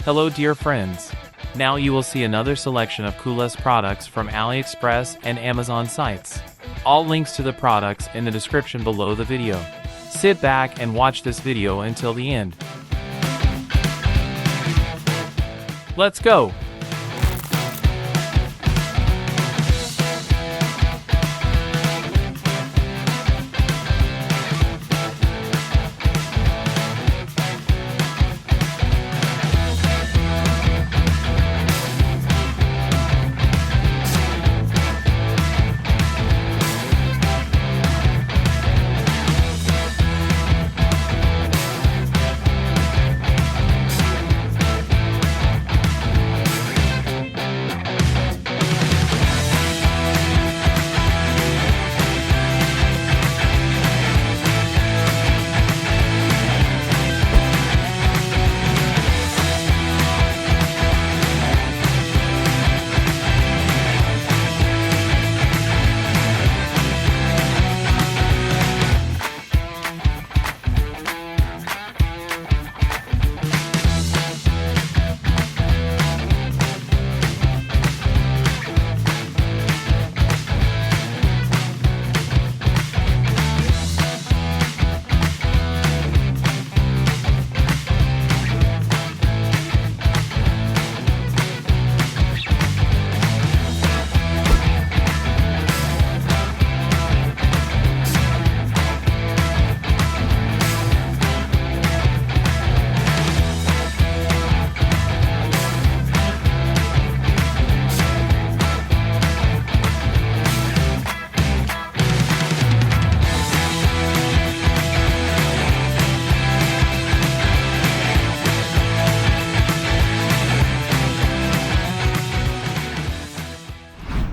Hello dear friends. Now you will see another selection of coolest products from AliExpress and Amazon sites. All links to the products in the description below the video. Sit back and watch this video until the end. Let's go!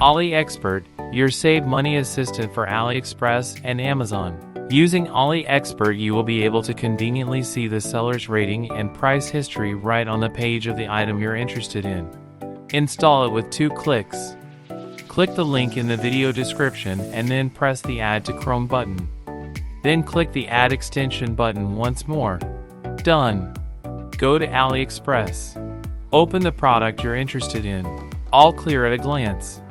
AliExpert, your save money assistant for AliExpress and Amazon. Using AliExpert, you will be able to conveniently see the seller's rating and price history right on the page of the item you're interested in. Install it with 2 clicks. Click the link in the video description and then press the Add to Chrome button. Then click the Add Extension button once more. Done. Go to AliExpress. Open the product you're interested in. All clear at a glance.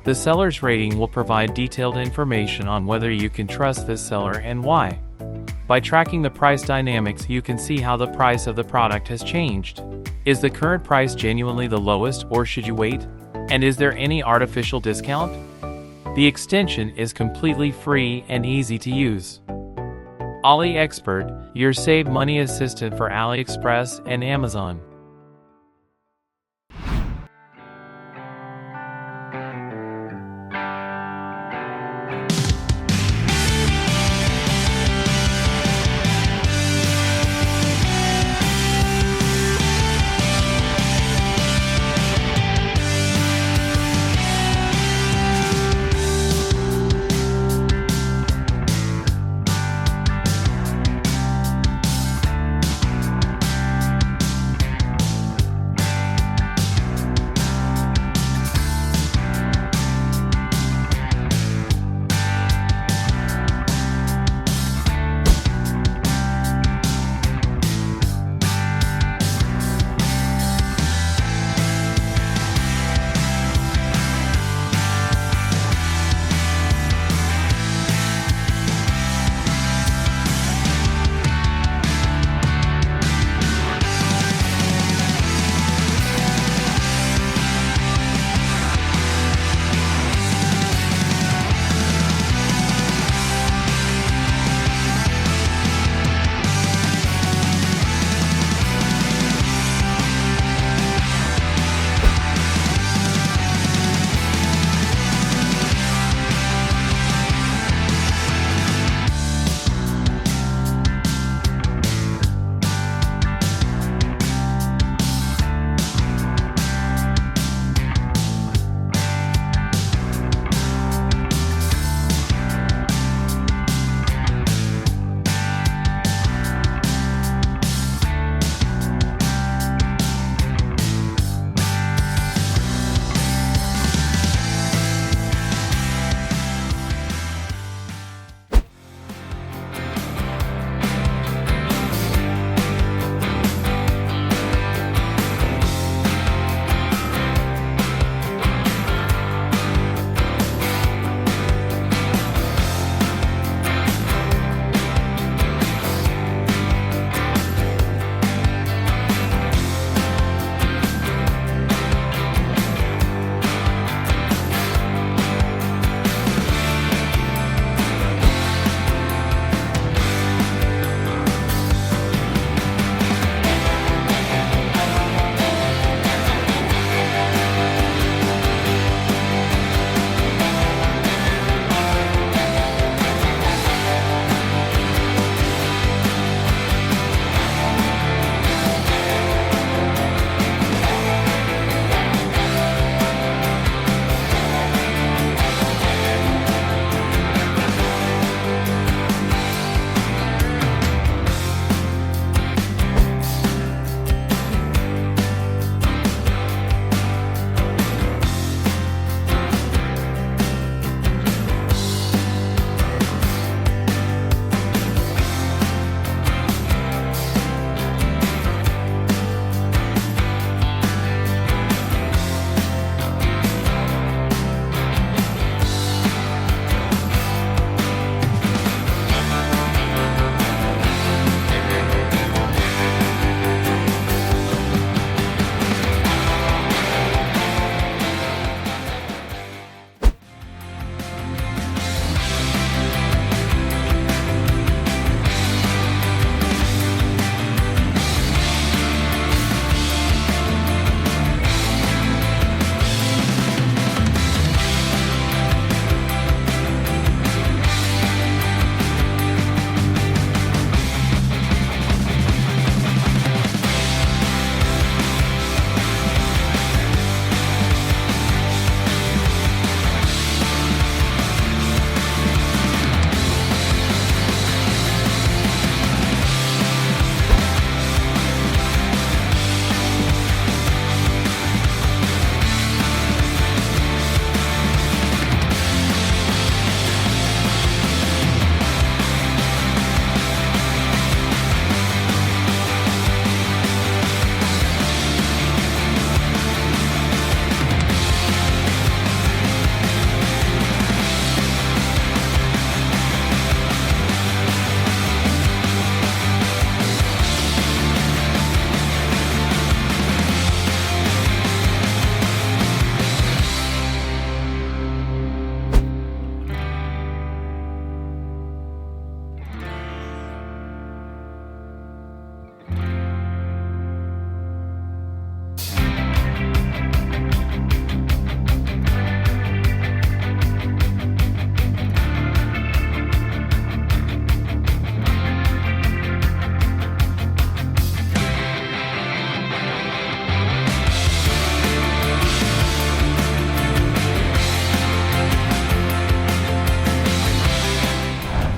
The seller's rating will provide detailed information on whether you can trust this seller and why. By tracking the price dynamics, you can see how the price of the product has changed. Is the current price genuinely the lowest, or should you wait? And is there any artificial discount? The extension is completely free and easy to use. AliExpert, your save money assistant for AliExpress and Amazon.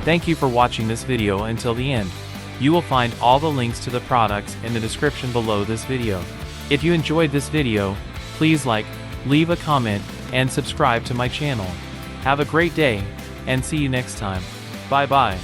Thank you for watching this video until the end. You will find all the links to the products in the description below this video. If you enjoyed this video, please like, leave a comment, and subscribe to my channel. Have a great day, and see you next time. Bye bye.